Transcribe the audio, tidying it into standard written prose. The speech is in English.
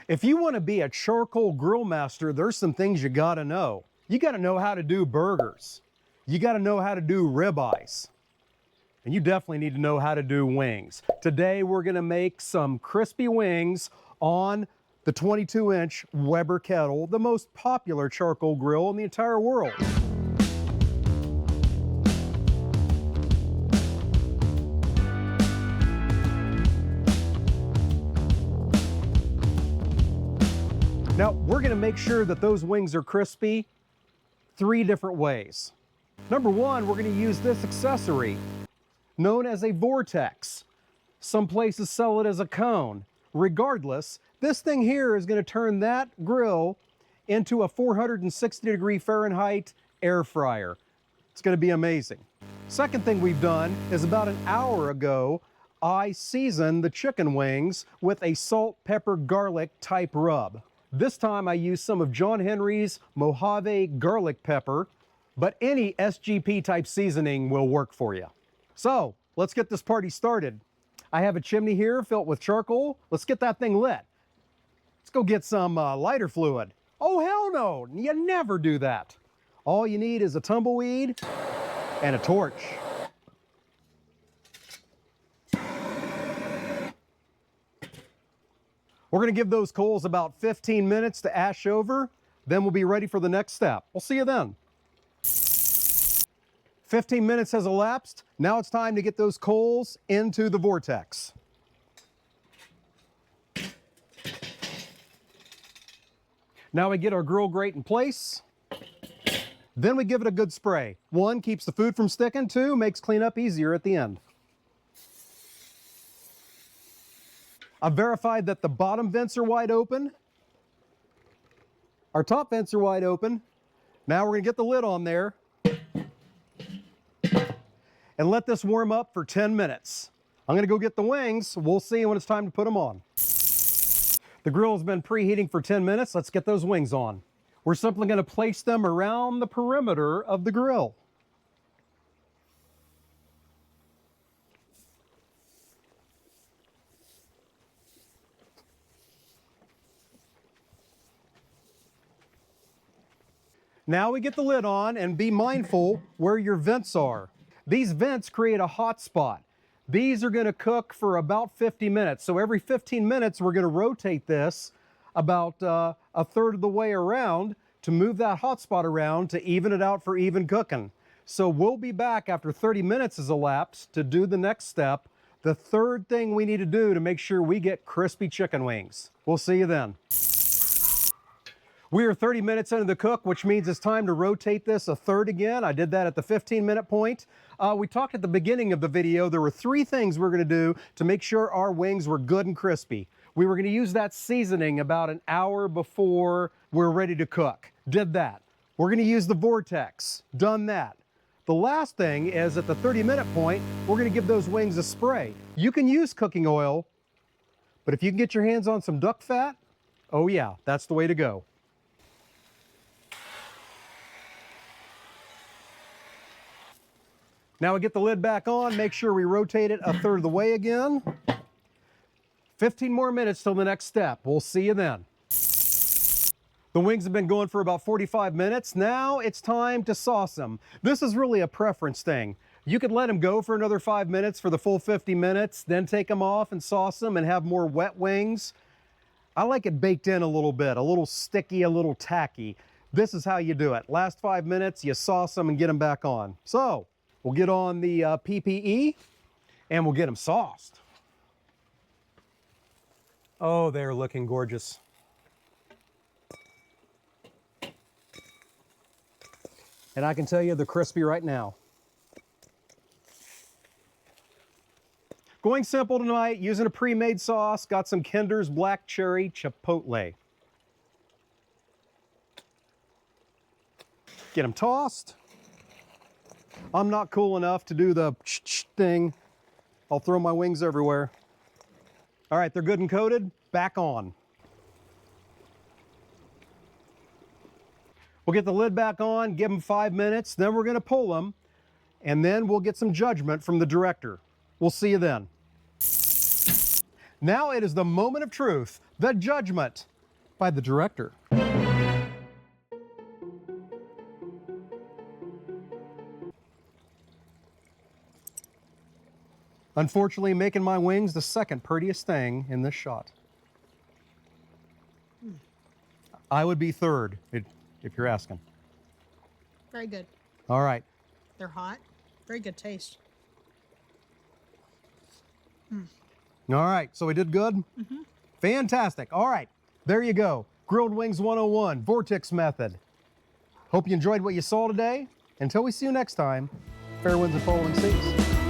If you want to be a charcoal grill master, there's some things you got to know. You got to know how to do burgers. You got to know how to do ribeyes. And you definitely need to know how to do wings. Today we're going to make some crispy wings on the 22-inch Weber Kettle, the most popular charcoal grill in the entire world. Now, we're going to make sure that those wings are crispy 3 different ways. Number 1, we're going to use this accessory known as a vortex. Some places sell it as a cone. Regardless, this thing here is going to turn that grill into a 460-degree Fahrenheit air fryer. It's going to be amazing. Second thing we've done is about an hour ago, I seasoned the chicken wings with a salt, pepper, garlic type rub. This time I used some of John Henry's Mojave garlic pepper, but any SGP type seasoning will work for you. So let's get this party started. I have a chimney here filled with charcoal. Let's get that thing lit. Let's go get some lighter fluid. Oh, hell no, you never do that. All you need is a tumbleweed and a torch. We're going to give those coals about 15 minutes to ash over, then we'll be ready for the next step. We'll see you then. 15 minutes has elapsed. Now it's time to get those coals into the vortex. Now we get our grill grate in place. Then we give it a good spray. 1, keeps the food from sticking. 2, makes cleanup easier at the end. I've verified that the bottom vents are wide open. Our top vents are wide open. Now we're going to get the lid on there and let this warm up for 10 minutes. I'm going to go get the wings. We'll see when it's time to put them on. The grill has been preheating for 10 minutes. Let's get those wings on. We're simply going to place them around the perimeter of the grill. Now we get the lid on, and be mindful where your vents are. These vents create a hot spot. These are going to cook for about 50 minutes. So every 15 minutes, we're going to rotate this about a third of the way around to move that hot spot around to even it out for even cooking. So we'll be back after 30 minutes has elapsed to do the next step, the third thing we need to do to make sure we get crispy chicken wings. We'll see you then. We are 30 minutes into the cook, which means it's time to rotate this a third again. I did that at the 15-minute point. We talked at the beginning of the video, there were 3 things we're going to do to make sure our wings were good and crispy. We were going to use that seasoning about an hour before we're ready to cook. Did that. We're going to use the vortex. Done that. The last thing is at the 30-minute point, we're going to give those wings a spray. You can use cooking oil, but if you can get your hands on some duck fat, oh yeah, that's the way to go. Now we get the lid back on, make sure we rotate it a third of the way again. 15 more minutes till the next step. We'll see you then. The wings have been going for about 45 minutes. Now it's time to sauce them. This is really a preference thing. You could let them go for another 5 minutes for the full 50 minutes, then take them off and sauce them and have more wet wings. I like it baked in a little bit, a little sticky, a little tacky. This is how you do it. Last 5 minutes, you sauce them and get them back on. So, we'll get on the PPE and we'll get them sauced. Oh, they're looking gorgeous. And I can tell you they're crispy right now. Going simple tonight, using a pre-made sauce, got some Kinder's Black Cherry Chipotle. Get them tossed. I'm not cool enough to do the thing. I'll throw my wings everywhere. All right, they're good and coated. Back on. We'll get the lid back on, give them 5 minutes, then we're going to pull them, and then we'll get some judgment from the director. We'll see you then. Now it is the moment of truth, the judgment. by the director. Unfortunately, making my wings the second prettiest thing in this shot. I would be third, if you're asking. Very good. All right. They're hot. Very good taste. All right, so we did good? Fantastic. All right, there you go. Grilled Wings 101, Vortex Method. Hope you enjoyed what you saw today. Until we see you next time, fair winds and following seas.